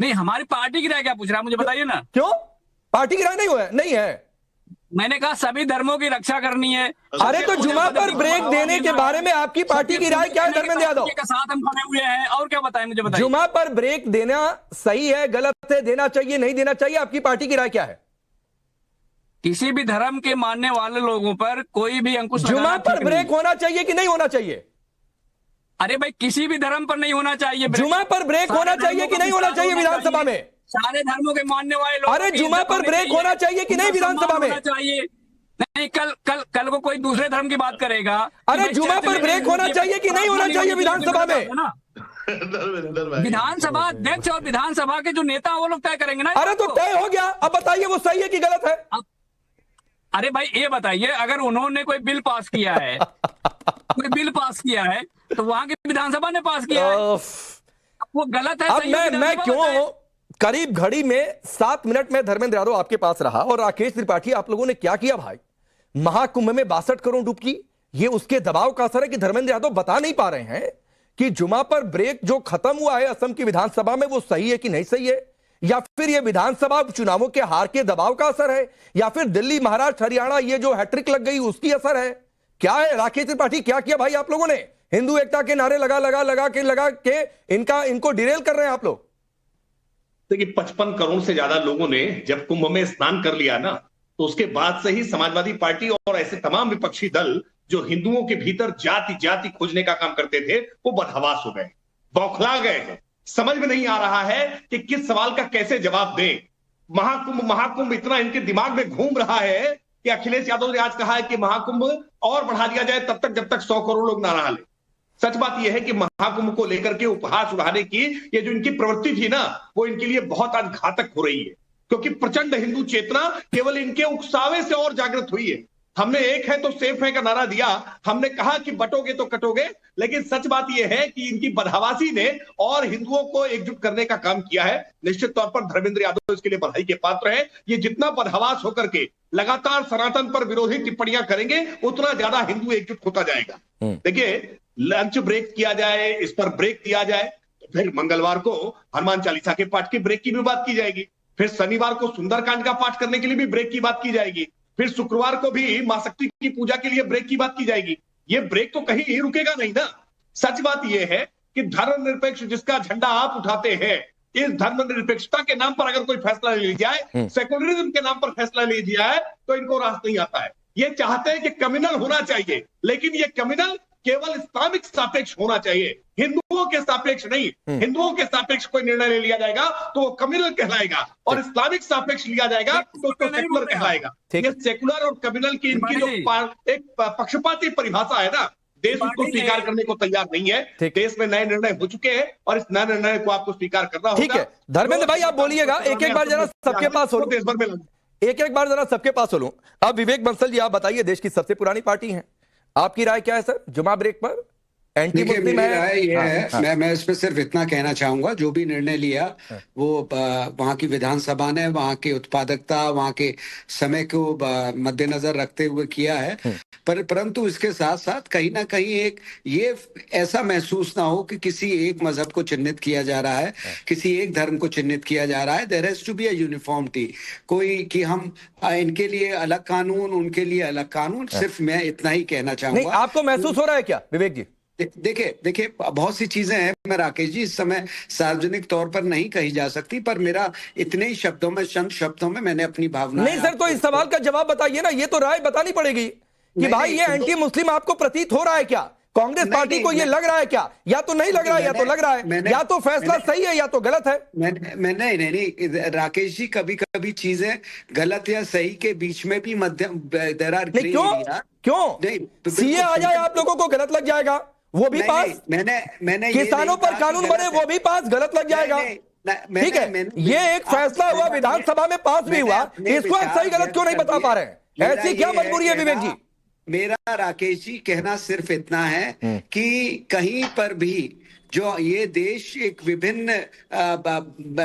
नहीं, हमारी पार्टी की राय क्या पूछ रहा है, मुझे बताइए ना। क्यों पार्टी की राय नहीं है? मैंने कहा सभी धर्मों की रक्षा करनी है। अरे तो जुमा पर ब्रेक देने के बारे में आपकी पार्टी की राय क्या है धर्मेंद्र यादव? के साथ हम खड़े हुए हैं, और क्या बताएं, मुझे बताइए। जुमा पर ब्रेक देना सही है, गलत है, देना चाहिए, नहीं देना चाहिए, आपकी पार्टी की राय क्या है? किसी भी धर्म के मानने वाले लोगों पर कोई भी अंकुश जुमा पर ब्रेक होना चाहिए कि नहीं होना चाहिए? अरे भाई, किसी भी धर्म पर नहीं होना चाहिए। जुमा पर ब्रेक होना चाहिए कि नहीं होना चाहिए विधानसभा में? सारे धर्मों के मानने वाले लोग। अरे जुमा पर ब्रेक होना चाहिए कि नहीं विधानसभा में? चाहिए नहीं, कल को कोई दूसरे धर्म की बात करेगा। अरे जुमा पर ब्रेक होना चाहिए कि नहीं होना चाहिए विधानसभा में? विधानसभा अध्यक्ष और विधानसभा के जो नेता वो लोग तय करेंगे ना। अरे तो तय हो गया, अब बताइए वो सही है कि गलत है? अरे भाई ये बताइए, अगर उन्होंने कोई बिल पास किया है तो वहां की विधानसभा ने पास किया है, वो गलत है। अब मैं क्यों करीब घड़ी में 7 मिनट में धर्मेंद्र यादव आपके पास रहा, और राकेश त्रिपाठी आप लोगों ने क्या किया भाई? महाकुंभ में 62 करोड़ डुबकी, ये उसके दबाव का असर है कि धर्मेंद्र यादव बता नहीं पा रहे हैं कि जुमा पर ब्रेक जो खत्म हुआ है असम की विधानसभा में वो सही है कि नहीं सही है, या फिर ये विधानसभा चुनावों के हार के दबाव का असर है, या फिर दिल्ली महाराष्ट्र हरियाणा ये जो हैट्रिक लग गई उसकी असर है? क्या है राकेश त्रिपाठी, क्या किया भाई आप लोगों ने? हिंदू एकता के नारे लगा के इनको डिरेल कर रहे हैं आप लोग। देखिए 55 करोड़ से ज्यादा लोगों ने जब कुंभ में स्नान कर लिया ना, तो उसके बाद से ही समाजवादी पार्टी और ऐसे तमाम विपक्षी दल जो हिंदुओं के भीतर जाति जाति खोजने का काम करते थे वो बदहवास हो गए, बौखला गए हैं। समझ में नहीं आ रहा है कि किस सवाल का कैसे जवाब दें। महाकुंभ इतना इनके दिमाग में घूम रहा है कि अखिलेश यादव ने आज कहा है कि महाकुंभ और बढ़ा दिया जाए तब तक जब तक 100 करोड़ लोग ना नहा ले। सच बात यह है कि महाकुंभ को लेकर के उपहास उड़ाने की ये जो इनकी प्रवृत्ति थी ना, वो इनके लिए बहुत आज घातक हो रही है, क्योंकि प्रचंड हिंदू चेतना केवल इनके उकसावे से और जागृत हुई है। हमने एक है तो सेफ है का नारा दिया, हमने कहा कि बटोगे तो कटोगे, लेकिन सच बात यह है कि इनकी बदहवासी ने और हिंदुओं को एकजुट करने का काम किया है। निश्चित तौर पर धर्मेंद्र यादव इसके लिए बधाई के पात्र है। ये जितना बदहवास होकर के लगातार सनातन पर विरोधी टिप्पणियां करेंगे उतना ज्यादा हिंदू एकजुट होता जाएगा। देखिए लंच ब्रेक किया जाए, इस पर ब्रेक दिया जाए, तो फिर मंगलवार को हनुमान चालीसा के पाठ के ब्रेक की भी बात की जाएगी, फिर शनिवार को सुंदरकांड का पाठ करने के लिए भी ब्रेक की बात की जाएगी, फिर शुक्रवार को भी मां शक्ति की पूजा के लिए ब्रेक की बात की जाएगी। ये ब्रेक तो कहीं रुकेगा नहीं ना। सच बात यह है कि धर्मनिरपेक्ष जिसका झंडा आप उठाते हैं, इस धर्मनिरपेक्षता के नाम पर अगर कोई फैसला ले लिया जाए, सेकुलरिज्म के नाम पर फैसला ले लिया जाए, तो इनको रास नहीं आता है। ये चाहते हैं कि कम्युनल होना चाहिए, लेकिन ये कम्युनल केवल इस्लामिक सापेक्ष होना चाहिए, हिंदुओं के सापेक्ष नहीं। हिंदुओं के सापेक्ष कोई निर्णय ले लिया जाएगा तो वो कम्युनल कहलाएगा, और इस्लामिक सापेक्ष लिया जाएगा तो उसको सेकुलर कहलाएगा। ये सेकुलर और कम्युनल की इनकी जो एक पक्षपाती परिभाषा है ना, देश उसको स्वीकार करने को तैयार नहीं है। देश में नए निर्णय हो चुके हैं और इस नए निर्णय को आपको स्वीकार करना होगा। ठीक है धर्मेंद्र भाई, आप बोलिएगा, एक एक बार जरा सबके पास हो, देश भर में एक बार जरा सबके पास हो लूं। अब विवेक बंसल जी, आप बताइए, देश की सबसे पुरानी पार्टी है, आपकी राय क्या है सर जुमा ब्रेक पर? एंटी मुस्लिम है? राय ये है, मैं इस पर सिर्फ इतना कहना चाहूंगा, जो भी निर्णय लिया वो वहां की विधानसभा ने वहां की उत्पादकता, वहां के समय को मद्देनजर रखते हुए किया है। परंतु इसके साथ साथ कहीं ना कहीं एक ये ऐसा महसूस ना हो कि किसी एक मजहब को चिन्हित किया जा रहा है, किसी एक धर्म को चिन्हित किया जा रहा है। There has to be a uniformity, कोई कि हम इनके लिए अलग कानून, उनके लिए अलग कानून। सिर्फ मैं इतना ही कहना चाहूंगा। आपको महसूस हो रहा है क्या विवेक जी? देखिए बहुत सी चीजें हैं, मैं राकेश जी इस समय सार्वजनिक तौर पर नहीं कही जा सकती, पर मेरा इतने ही शब्दों में, चंद शब्दों में मैंने अपनी भावना। नहीं सर, तो इस सवाल का जवाब बताइए ना, ये तो राय बतानी पड़ेगी कि भाई ये एंटी मुस्लिम आपको प्रतीत हो रहा है क्या? कांग्रेस पार्टी को ये लग रहा है क्या? या तो नहीं लग रहा है, या तो लग रहा है, या तो फैसला सही है या तो गलत है। नहीं राकेश जी, कभी कभी चीजें गलत या सही के बीच में भी मध्यम देयर आर ग्रे एरिया। क्यों सीए आ जाए आप लोगों को गलत लग जाएगा, वो भी पास। मैंने किसानों पर कानून बने, वो भी पास, गलत लग जाएगा। ठीक है, ये एक फैसला हुआ विधानसभा में, पास भी हुआ, इसको आप सही गलत क्यों नहीं बता पा रहे हैं? ऐसी क्या मजबूरी है विवेक जी? मेरा राकेश जी कहना सिर्फ इतना है कि कहीं पर भी जो ये देश एक भिन्न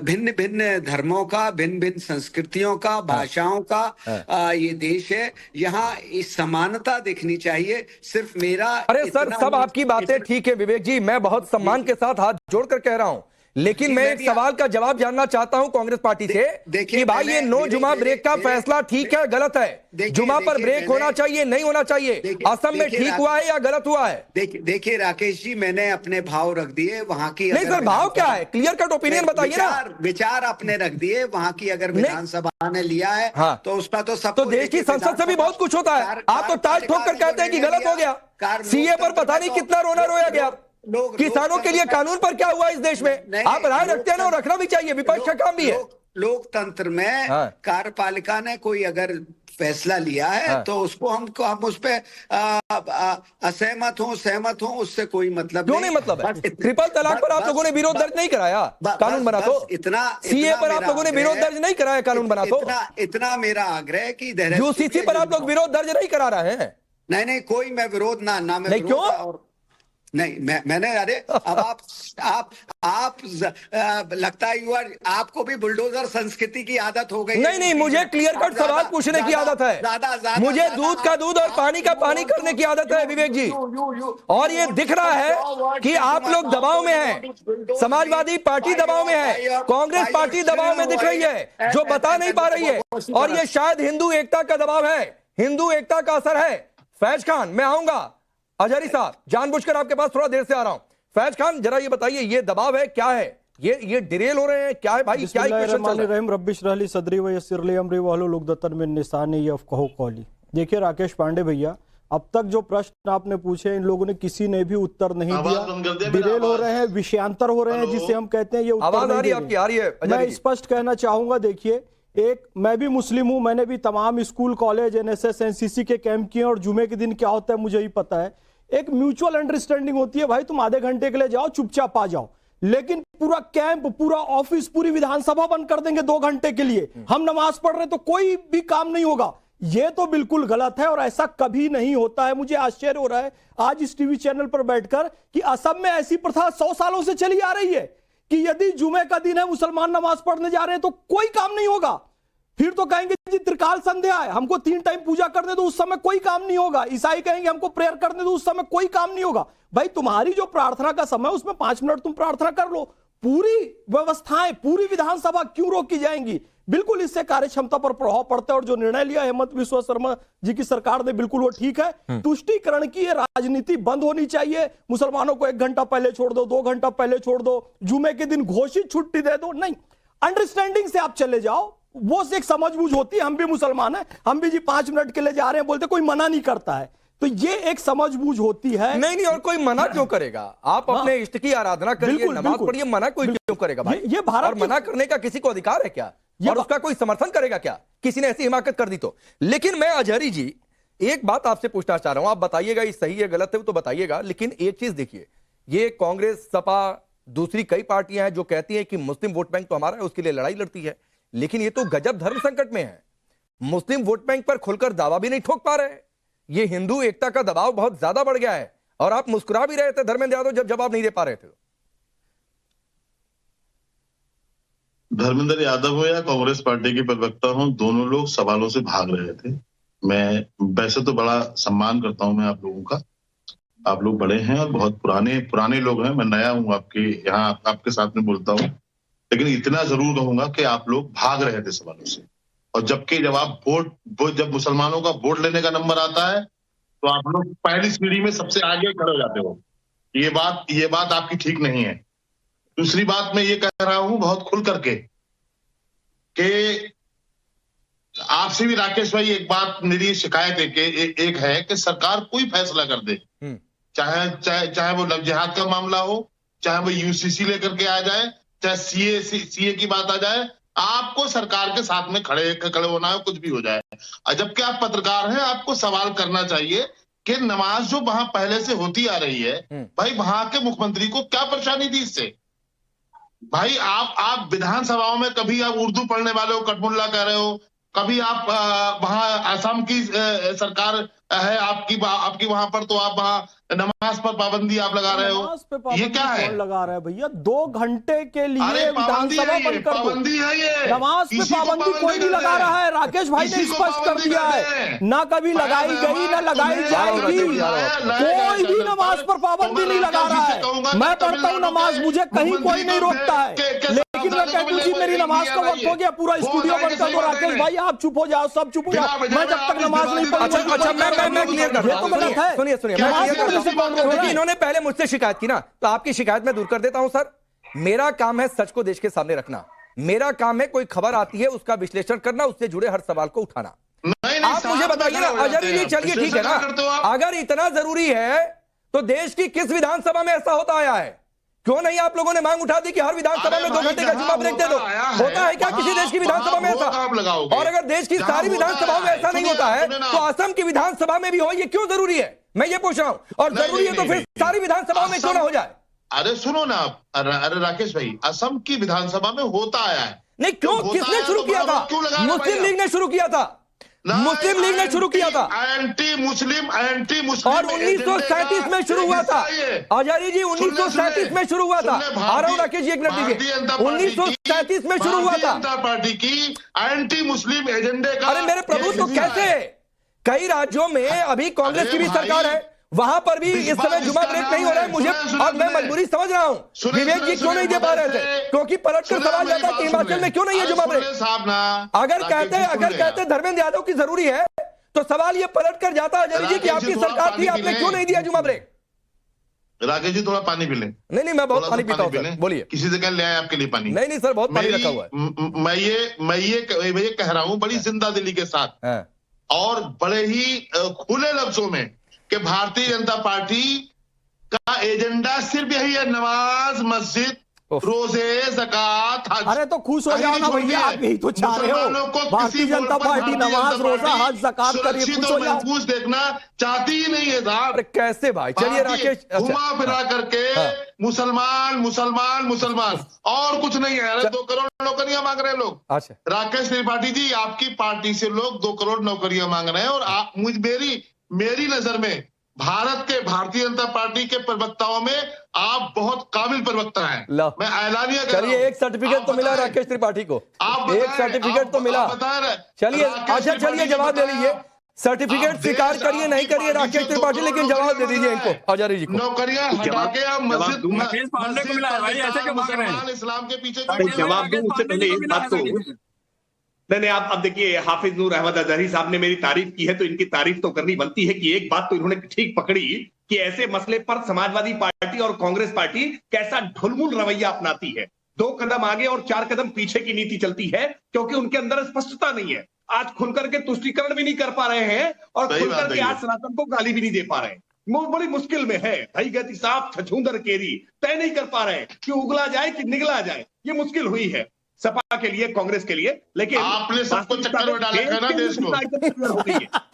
भिन्न धर्मों का, भिन्न भिन्न संस्कृतियों का, भाषाओं का ये देश है। यहाँ इस समानता दिखनी चाहिए। सिर्फ मेरा अरे सर, सब आपकी बातें ठीक है विवेक जी, मैं बहुत सम्मान के साथ हाथ जोड़कर कह रहा हूं लेकिन जी, मैं मैं एक भी सवाल का जवाब जानना चाहता हूं कांग्रेस पार्टी से देखिए, कि भाई ये नो जुमा ब्रेक का फैसला ठीक है गलत है? जुमा पर ब्रेक होना चाहिए नहीं होना चाहिए? असम में ठीक हुआ है या गलत हुआ है? देखिए राकेश जी, मैंने अपने भाव रख दिए वहां की। नहीं सर, भाव क्या है? क्लियर कट ओपिनियन बताइए ना। विचार अपने रख दिए वहां की। अगर विधानसभा ने लिया है हाँ, तो उसका तो सब तो देश की संसद से भी बहुत कुछ होता है। आप तो ताल ठोक कर कहते हैं कि गलत हो गया। सीए पर पता नहीं कितना रोना रोया गया। किसानों के लिए कानून पर क्या हुआ इस देश में? आप राय रखते हैं ना, और रखना भी चाहिए, विपक्ष का काम भी है। लोकतंत्र में कार्यपालिका ने कोई अगर फैसला लिया है तो उसको हम उस पे असहमत हो सहमत हो, उससे कोई मतलब क्यों नहीं मतलब है? ट्रिपल तलाक पर आप लोगों ने विरोध दर्ज नहीं कराया, कानून बना तो। इतना सीए पर आप लोगों ने विरोध दर्ज नहीं कराया, कानून बना तो। इतना मेरा आग्रह कि यूसीसी पर आप लोग विरोध दर्ज नहीं करा रहे हैं। नहीं, कोई मैं विरोध ना मैं नहीं, क्यों? और नहीं, मैंने अरे अब आप लगता है आपको भी बुलडोजर संस्कृति की आदत हो गई। नहीं, मुझे क्लियर कट सवाल पूछने की आदत है। मुझे दूध का दूध और पानी का पानी करने की आदत है विवेक जी। और ये दिख रहा है कि आप लोग दबाव में हैं। समाजवादी पार्टी दबाव में है, कांग्रेस पार्टी दबाव में दिख रही है, जो बता नहीं पा रही है। और ये शायद हिंदू एकता का दबाव है, हिंदू एकता का असर है। फैज खान, मैं आऊंगा। अजहरी साहब, जानबूझकर आपके पास थोड़ा देर से आ रहा हूं। फैज खान, जरा ये बताइए, ये दबाव है क्या है? ये डिरेल हो रहे हैं क्या है भाई? क्या इक्वेशन चल रहा है? रब्बिश रहली सदरी व यस्सिरली अमरी वहलुल उक़दतन मिन लिसानी यफ़क़हू क़ौली। देखिए राकेश पांडे भैया, अब तक जो प्रश्न आपने पूछे इन लोगों ने किसी ने भी उत्तर नहीं दिया। डिरेल हो रहे हैं, विषयांतर हो रहे हैं, जिसे हम कहते हैं। ये आवाज आ रही है आपकी? आ रही है। मैं स्पष्ट कहना चाहूंगा, देखिए मैं भी मुस्लिम हूं, मैंने भी तमाम स्कूल कॉलेज एनएसएस एनसीसी के कैंप किए, और जुमे के दिन क्या होता है मुझे ही पता है। एक म्यूचुअल अंडरस्टैंडिंग होती है, भाई तुम आधे घंटे के लिए जाओ, चुपचाप आ जाओ, लेकिन पूरा कैंप, पूरा ऑफिस, पूरी विधानसभा बंद कर देंगे 2 घंटे के लिए। हम नमाज पढ़ रहे तो कोई भी काम नहीं होगा। यह तो बिल्कुल गलत है और ऐसा कभी नहीं होता है। मुझे आश्चर्य हो रहा है आज इस टीवी चैनल पर बैठकर कि असम में ऐसी प्रथा 100 सालों से चली आ रही है कि यदि जुमे का दिन है, मुसलमान नमाज पढ़ने जा रहे हैं तो कोई काम नहीं होगा। फिर तो कहेंगे जी त्रिकाल संध्या है, हमको 3 टाइम पूजा करने दो, उस समय कोई काम नहीं होगा। ईसाई कहेंगे हमको प्रेयर करने दो, उस समय कोई काम नहीं होगा। भाई तुम्हारी जो प्रार्थना का समय उसमें 5 मिनट तुम प्रार्थना कर लो। पूरी व्यवस्थाएं, पूरी विधानसभा क्यों रोकी जाएंगी? बिल्कुल इससे कार्य क्षमता पर प्रभाव पड़ता है। और जो निर्णय लिया हेमंत बिस्वा शर्मा जी की सरकार ने, बिल्कुल वो ठीक है। तुष्टीकरण की ये राजनीति बंद होनी चाहिए। मुसलमानों को 1 घंटा पहले छोड़ दो, 2 घंटा पहले छोड़ दो, जुमे के दिन घोषित छुट्टी दे दो। नहीं, अंडरस्टैंडिंग से आप चले जाओ, वो एक समझबूझ होती है। हम भी मुसलमान हैं, हम भी जी 5 मिनट के लिए जा रहे हैं बोलते, कोई मना नहीं करता है, तो ये एक समझबूझ होती है। नहीं, और कोई मना क्यों करेगा? आप अपने इष्ट की आराधना करिए, नमाज पढ़िए, मना कोई क्यों करेगा भाई? ये भारत, और मना करने का किसी को अधिकार है क्या? और उसका कोई समर्थन करेगा क्या किसी ने ऐसी हिमाकत कर दी तो? लेकिन मैं अजहरी जी एक बात आपसे पूछना चाह रहा हूं, आप बताइएगा ये सही है गलत है तो बताइएगा, लेकिन एक चीज देखिए, ये कांग्रेस, सपा, दूसरी कई पार्टियां हैं जो कहती हैं कि मुस्लिम वोट बैंक तो हमारा है, उसके लिए लड़ाई लड़ती है, लेकिन ये तो गजब धर्म संकट में है। मुस्लिम वोट बैंक पर खुलकर दावा भी नहीं ठोक पा रहे। ये हिंदू एकता का दबाव बहुत ज्यादा बढ़ गया है। और आप मुस्कुरा भी रहे थे धर्मेंद्र यादव जब जवाब नहीं दे पा रहे थे। धर्मेंद्र यादव हो या कांग्रेस पार्टी के प्रवक्ता हो, दोनों लोग सवालों से भाग रहे थे। मैं वैसे तो बड़ा सम्मान करता हूं मैं आप लोगों का, आप लोग बड़े हैं और बहुत पुराने लोग हैं। मैं नया हूं आपके यहाँ, आपके साथ में बोलता हूं, लेकिन इतना जरूर कहूंगा कि आप लोग भाग रहे थे सवालों से। और जबकि जब आप जब मुसलमानों का वोट लेने का नंबर आता है तो आप लोग पहली सीढ़ी में सबसे आगे खड़े हो जाते हो। ये बात आपकी ठीक नहीं है। दूसरी बात मैं ये कह रहा हूं बहुत खुल करके कि आपसे भी राकेश भाई, एक बात मेरी शिकायत है कि एक है कि सरकार कोई फैसला कर दे, चाहे वो लव जिहाद का मामला हो, चाहे वो यूसीसी लेकर के आ जाए, चाहे सीए की बात आ जाए, आपको सरकार के साथ में खड़े होना है, कुछ भी हो जाए। जबकि आप पत्रकार हैं, आपको सवाल करना चाहिए कि नमाज जो वहां पहले से होती आ रही है, भाई वहां के मुख्यमंत्री को क्या परेशानी थी इससे? भाई आप विधानसभाओं में कभी आप उर्दू पढ़ने वाले हो कटमुल्ला कह रहे हो, कभी आप वहां असम की सरकार है आपकी वहां पर, तो आप वहां नमाज पर पाबंदी आप लगा रहे नमाज पे हो, पाबंदी ये क्या है? कौन लगा रहा है भैया? 2 घंटे के लिए अरे पाबंदी विधानसभा है ये, बंद कर दो। पाबंदी है ये, नमाज पे इसी को पाबंदी कोई नहीं कर लगा रहे रहा है। हैं। राकेश भाई ने इसी को स्पष्ट कर पाबंदी दिया कर है, रहे हैं। ना कभी लगाई गई ना लगाई जाएगी। कोई भी नमाज पर पाबंदी नहीं लगा रहा है। मैं पढ़ता हूँ नमाज, मुझे कहीं कोई नहीं रोकता है, लेकिन मैं कहता हूँ जी मेरी नमाज का वक्त हो गया, पूरा स्टूडियो बंद कर दो। राकेश भाई आप चुप हो जाओ, सब चुप हो जाओ। मैं जब तक नमाज नहीं अच्छा मैं क्लियर करता हूं। सुनिए मैं क्लियर करता हूं, क्योंकि इन्होंने पहले मुझसे शिकायत की ना, तो आपकी शिकायत मैं दूर कर देता हूं। सर, मेरा काम है सच को देश के सामने रखना। मेरा काम है कोई खबर आती है उसका विश्लेषण करना, उससे जुड़े हर सवाल को उठाना। आप मुझे बताइए ना अजय जी, चलिए ठीक है ना, अगर इतना जरूरी है तो देश की किस विधानसभा में ऐसा होता आया है? क्यों नहीं आप लोगों ने मांग उठा दी कि हर विधानसभा में 2 घंटे का जुम्मा ब्रेक दे दो? होता है क्या किसी देश की विधानसभा में ऐसा? और अगर देश की सारी विधानसभाओं में ऐसा नहीं होता है तो असम की विधानसभा में भी हो, ये क्यों जरूरी है? मैं ये पूछ रहा हूं। और जरूरी है तो फिर सारी विधानसभाओं में क्यों ना हो जाए? अरे सुनो ना आप, अरे राकेश भाई, असम की विधानसभा में होता आया है। नहीं क्यों, किसने शुरू किया था? मुस्लिम लीग ने शुरू किया था। मुस्लिम लीग ने शुरू किया था एंटी मुस्लिम और 1937 में शुरू हुआ था। आजादी जी 1937 में शुरू हुआ था। आ रहा हूं राकेश जी, एक मिनट दीजिए। 1937 में शुरू हुआ था जनता पार्टी की एंटी मुस्लिम एजेंडे का। अरे मेरे प्रभु, तो कैसे? कई राज्यों में अभी कांग्रेस की भी सरकार है, वहां पर भी इस समय जुमा ब्रेक नहीं हो रहा है। मुझे और मैं मजबूरी समझ रहा हूं, विवेक जी क्यों नहीं दे पा रहे थे, क्योंकि पलटकर सवाल जाता है कि हिमाचल में क्यों नहीं है जुमा ब्रेक। अगर कहते धर्मेंद्र यादव की जरूरी है तो सवाल ये पलटकर जाता अजय जी कि आपकी सरकार थी, आपने क्यों नहीं दिया जुमा ब्रेक? राकेश जी थोड़ा पानी पी लें। नहीं मैं बहुत पानी पीता हूं। बोलिए। किसी से कह ले आए आपके लिए पानी? नहीं सर, बहुत पानी रखा हुआ है। मैं ये कह रहा हूं बड़ी जिंदा दिली के साथ और बड़े ही खुले लफ्जों में कि भारतीय जनता पार्टी का एजेंडा सिर्फ यही है, नमाज, मस्जिद, रोजे, ज़कात, हज। अरे तो खुश हो जाओ ना भैया, आप यही तो चाह रहे हो। भारतीय जनता पार्टी नमाज, रोजा, हज, ज़कात करिए, खुश हो जाओ। महफूज देखना चाहती ही नहीं है साहब। अरे कैसे भाई? चलिए राकेश, घुमा फिरा करके मुसलमान मुसलमान मुसलमान और कुछ नहीं है। अरे 2 करोड़ नौकरियां मांग रहे हैं लोग। अच्छा राकेश त्रिपाठी जी, आपकी पार्टी से लोग 2 करोड़ नौकरियां मांग रहे हैं और आप मेरी नजर में भारतीय जनता पार्टी के प्रवक्ताओं में आप बहुत काबिल प्रवक्ता हैं। मैं ऐलानिया कर रहा हूं। चलिए एक सर्टिफिकेट तो मिला राकेश त्रिपाठी को, एक सर्टिफिकेट तो मिला। चलिए अच्छा, चलिए जवाब दे लीजिए। सर्टिफिकेट स्वीकार करिए नहीं करिए राकेश त्रिपाठी, लेकिन जवाब दे दीजिए इनको, आजादी जी को। नौकरियां हटा के आप मस्जिद इस्लाम के पीछे जवाब दूं उससे पहले एक बात तो नहीं आप अब देखिए, हाफिज नूर अहमद अजहरी साहब ने मेरी तारीफ की है तो इनकी तारीफ तो करनी बनती है कि एक बात तो इन्होंने ठीक पकड़ी कि ऐसे मसले पर समाजवादी पार्टी और कांग्रेस पार्टी कैसा ढुलमुल रवैया अपनाती है। 2 कदम आगे और 4 कदम पीछे की नीति चलती है, क्योंकि उनके अंदर स्पष्टता नहीं है। आज खुलकर के तुष्टीकरण भी नहीं कर पा रहे हैं और खुलकर के आज सनातन को गाली भी नहीं दे पा रहे हैं। बड़ी मुश्किल में है। भाई गति साहब छछूंदर केरी तय नहीं कर पा रहे कि उगला जाए कि निगला जाए, ये मुश्किल हुई है सपा के लिए, कांग्रेस के लिए। लेकिन आपने सबको चक्कर में डाला है ना देश को।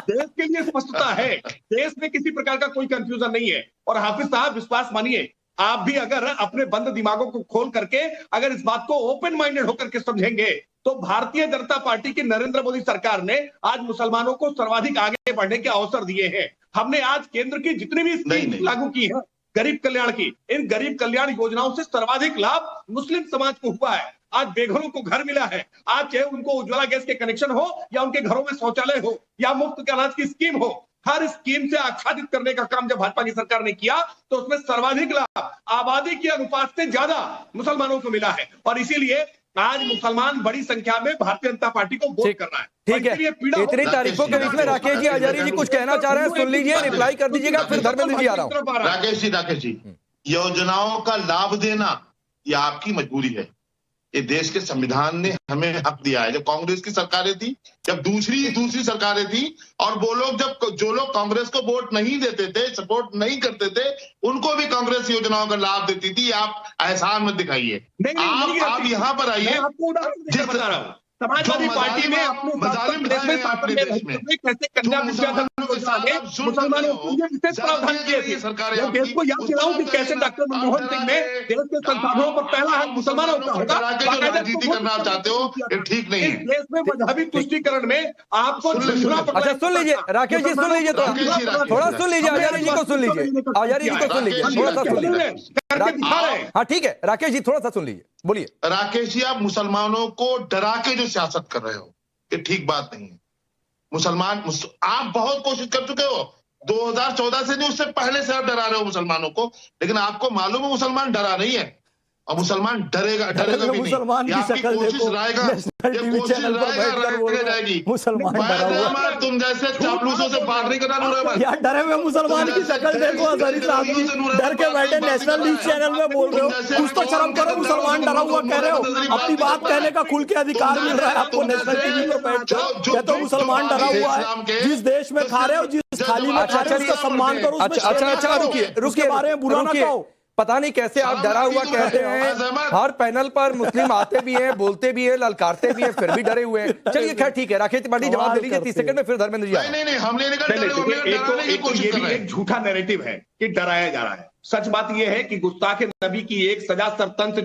देश के लिए स्पष्टता है, देश में किसी प्रकार का कोई कंफ्यूजन नहीं है। और हाफिज साहब विश्वास मानिए, आप भी अगर अपने बंद दिमागों को खोल करके अगर इस बात को ओपन माइंडेड होकर के समझेंगे तो भारतीय जनता पार्टी की नरेंद्र मोदी सरकार ने आज मुसलमानों को सर्वाधिक आगे बढ़ने के अवसर दिए हैं। हमने आज केंद्र की जितनी भी स्कीम लागू की है गरीब कल्याण की, इन गरीब कल्याण योजनाओं से सर्वाधिक लाभ मुस्लिम समाज को हुआ है। आज बेघरों को घर मिला है। आज चाहे उनको उज्ज्वला गैस के कनेक्शन हो या उनके घरों में शौचालय हो या मुफ्त अनाज की स्कीम हो, हर स्कीम से आच्छादित करने का काम जब भाजपा की सरकार ने किया तो उसमें सर्वाधिक लाभ आबादी के अनुपात से ज्यादा मुसलमानों को मिला है। और इसीलिए आज मुसलमान बड़ी संख्या में भारतीय जनता पार्टी को वोट कर रहा है। ठीक है, इतनी तारीफों के बीच में राकेश जी आजादी जी कुछ कहना चाह रहे हैं, सुन लीजिए, रिप्लाई कर दीजिएगा, फिर धर्मेंद्र जी आ रहा हूं। राकेश जी, योजनाओं का लाभ देना यह आपकी मजबूरी है। ये देश के संविधान ने हमें हक दिया है। जब कांग्रेस की सरकारें थी, जब दूसरी सरकारें थी और वो लोग जो लोग कांग्रेस को वोट नहीं देते थे, सपोर्ट नहीं करते थे, उनको भी कांग्रेस योजनाओं का लाभ देती थी। आप एहसान मत दिखाइए। आप यहाँ पर आइए, आपको उदाहरण बता रहा हूँ। समाजवादी पार्टी ने अपने मजालिम देश में अपने देश में कैसे कन्या विद्याधर मुसलमानों के लिए विशेष प्रावधान किए थे। मैं देश को याद दिलाऊं कि कैसे डॉक्टर मनमोहन सिंह ने देश के संसाधनों पर पहला हक मुसलमानों का होगा। राजनीति करना चाहते हो ये ठीक नहीं है। इस देश में मजहबी तुष्टीकरण में आपको झुंझुना पड़ता है। अच्छा सुन लीजिए राकेश जी, सुन लीजिए थोड़ा सुन लीजिए, आजारी जी को सुन लीजिए, आजारी जी को सुन लीजिए, थोड़ा सा सुन लीजिए। हाँ ठीक है राकेश जी, थोड़ा सा सुन लीजिए, बोलिए। राकेश जी, आप मुसलमानों को डरा के जो सियासत कर रहे हो ये ठीक बात नहीं है। आप बहुत कोशिश कर चुके हो 2014 से नहीं, उससे पहले से आप डरा रहे हो मुसलमानों को, लेकिन आपको मालूम है मुसलमान डरा नहीं है और मुसलमान डरेगा भी मुसलमान नहीं। की शक्ल देखो, नेशनल टीवी चैनल पर बैठकर बोल रहे हैं, मुसलमान डरा हुआ। तुम जैसे चापलूसों से बात नहीं करना नूर अहमद। यार डरे हुए मुसलमान की शक्ल देखो, अजहरी साहब की डर के बैठे नेशनल न्यूज चैनल में बोल रहे हो। कुछ तो शर्म करो, मुसलमान डरा हुआ कह रहे हो, अपनी बात कहने का खुल के अधिकार मिल रहा है आपको नेशनल टीवी पे बैठ कर। कहते हो मुसलमान डरा हुआ है, जिस देश में खा रहे हो, जिस थाली में खा रहे हो उसका सम्मान करो। अच्छा रुकिए, बारे में बुरा ना कहो। पता नहीं कैसे आप डरा हुआ कहते हैं, हर पैनल पर मुस्लिम आते भी हैं, बोलते भी हैं, ललकारते भी हैं, फिर भी डरे हुए हैं। चलिए खैर ठीक है, राकेश त्रिपाठी जवाब दे लीजिए 30 सेकंड में, फिर धर्मेंद्र जी। नहीं हम ये भी एक झूठा नैरेटिव है कि डराया जा रहा है। सच बात यह है कि गुस्ताखे नबी की एक सजा सरतंत्र